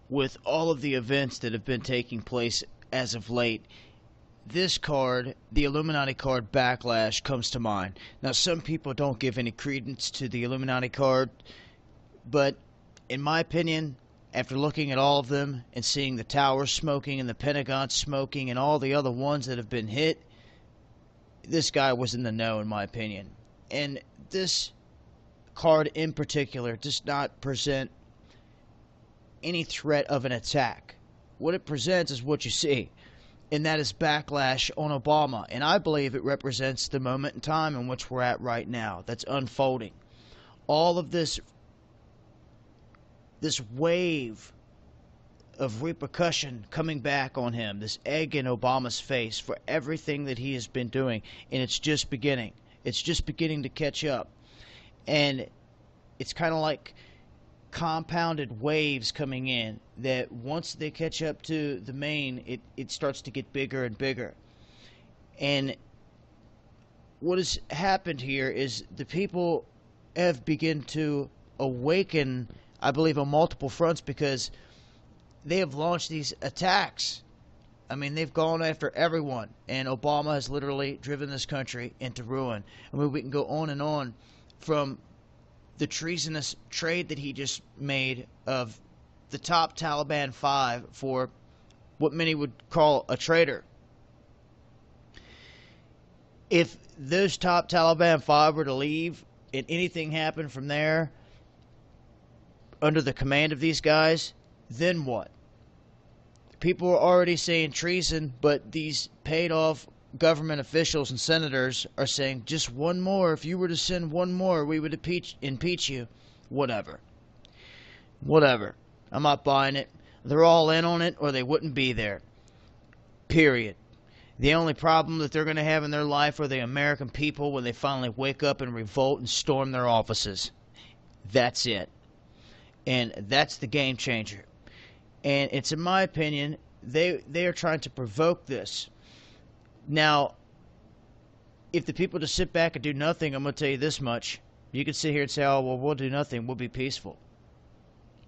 with all of the events that have been taking place as of late, this card, the Illuminati card Backlash, comes to mind. Now, some people don't give any credence to the Illuminati card, but in my opinion, after looking at all of them and seeing the towers smoking and the Pentagon smoking and all the other ones that have been hit, this guy was in the know, in my opinion. And this card in particular does not present any threat of an attack. What it presents is what you see, and that is backlash on Obama. And I believe it represents the moment in time in which we're at right now that's unfolding. All of this wave of repercussion coming back on him, this egg in Obama's face for everything that he has been doing, and it's just beginning. It's just beginning to catch up. And it's kind of like compounded waves coming in that once they catch up to the main, it starts to get bigger and bigger. And what has happened here is the people have begun to awaken, I believe, on multiple fronts, because they have launched these attacks. I mean, they've gone after everyone, and Obama has literally driven this country into ruin. I mean, we can go on and on, from the treasonous trade that he just made of the top Taliban 5 for what many would call a traitor. If those top Taliban 5 were to leave and anything happened from there under the command of these guys, then what? People are already saying treason, but these paid-off government officials and senators are saying just one more. If you were to send one more, we would impeach you. Whatever. I'm not buying it. They're all in on it, or they wouldn't be there. Period. The only problem that they're going to have in their life are the American people when they finally wake up and revolt and storm their offices. That's it. And that's the game changer. And it's, in my opinion, they are trying to provoke this. Now, if the people just sit back and do nothing, I'm going to tell you this much. You can sit here and say, oh, well, we'll do nothing. We'll be peaceful.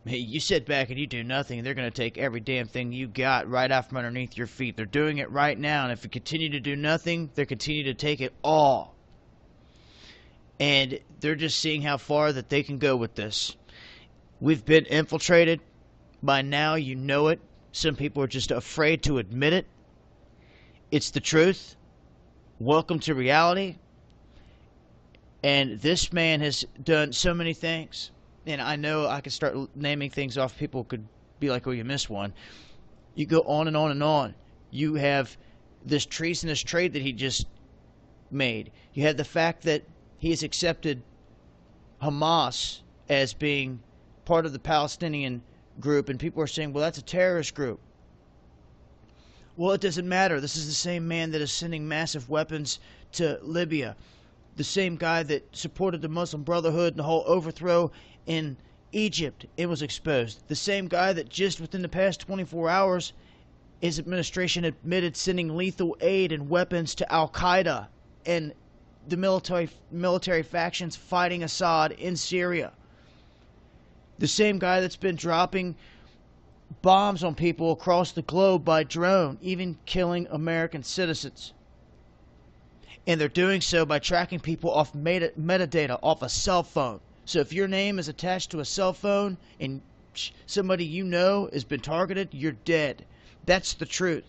Hey, you sit back and you do nothing, they're going to take every damn thing you got right out from underneath your feet. They're doing it right now, and if you continue to do nothing, they'll continue to take it all. And they're just seeing how far that they can go with this. We've been infiltrated. By now, you know it. Some people are just afraid to admit it. It's the truth. Welcome to reality. And this man has done so many things. And I know I could start naming things off. People could be like, oh, you missed one. You go on and on and on. You have this treasonous trade that he just made. You have the fact that he has accepted Hamas as being part of the Palestinian group, and people are saying, well, that's a terrorist group. Well, it doesn't matter. This is the same man that is sending massive weapons to Libya. The same guy that supported the Muslim Brotherhood and the whole overthrow in Egypt. It was exposed. The same guy that just within the past 24 hours, his administration admitted sending lethal aid and weapons to Al-Qaeda and the military factions fighting Assad in Syria. The same guy that's been dropping bombs on people across the globe by drone, even killing American citizens. And they're doing so by tracking people off metadata off a cell phone. So if your name is attached to a cell phone and somebody you know has been targeted, you're dead. That's the truth.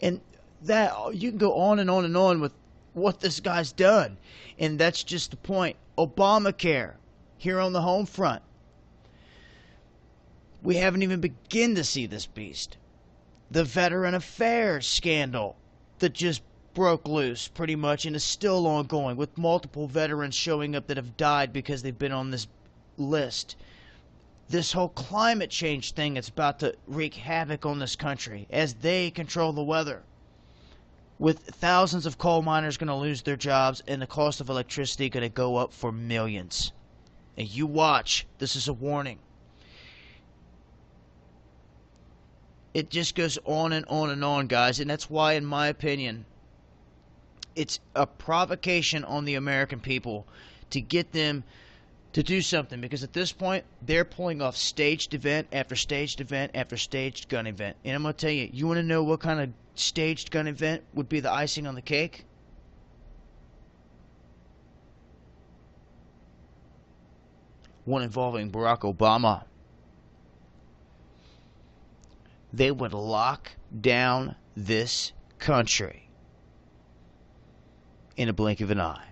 And that you can go on and on and on with what this guy's done. And that's just the point. Obamacare, here on the home front. We haven't even begun to see this beast. The Veteran Affairs scandal that just broke loose pretty much and is still ongoing, with multiple veterans showing up that have died because they've been on this list. This whole climate change thing that's about to wreak havoc on this country as they control the weather, with thousands of coal miners going to lose their jobs and the cost of electricity going to go up for millions. And you watch. This is a warning. It just goes on and on and on, guys, and that's why, in my opinion, it's a provocation on the American people to get them to do something, because at this point they're pulling off staged event after staged event after staged gun event. And I'm going to tell you, you want to know what kind of staged gun event would be the icing on the cake? One involving Barack Obama. They would lock down this country in a blink of an eye.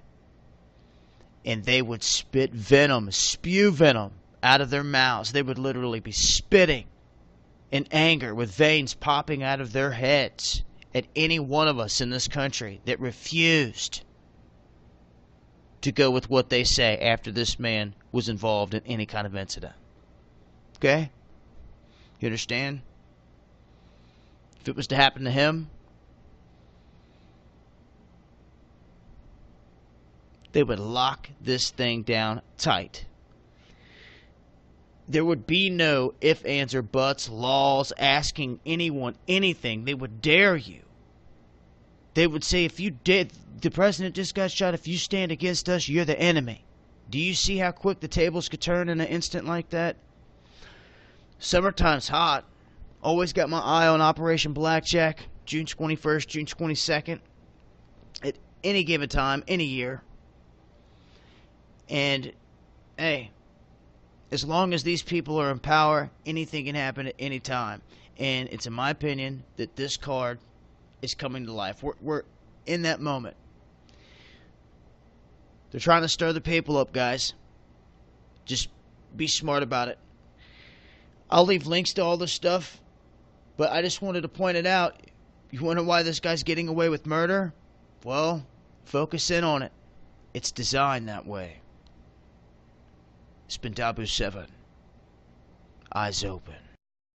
And they would spit venom, spew venom out of their mouths. They would literally be spitting in anger with veins popping out of their heads at any one of us in this country that refused to go with what they say after this man was involved in any kind of incident. Okay? You understand? If it was to happen to him, they would lock this thing down tight. There would be no ifs, ands, or buts, laws, asking anyone anything. They would dare you. They would say, if you did, the president just got shot, if you stand against us, you're the enemy. Do you see how quick the tables could turn in an instant like that? Summertime's hot. Always got my eye on Operation Blackjack, June 21st, June 22nd, at any given time, any year. And, hey, as long as these people are in power, anything can happen at any time. And it's in my opinion that this card is coming to life. We're in that moment. They're trying to stir the people up, guys. Just be smart about it. I'll leave links to all this stuff, but I just wanted to point it out. You wonder why this guy's getting away with murder? Well, focus in on it. It's designed that way. It's been Dabu 7. Eyes open.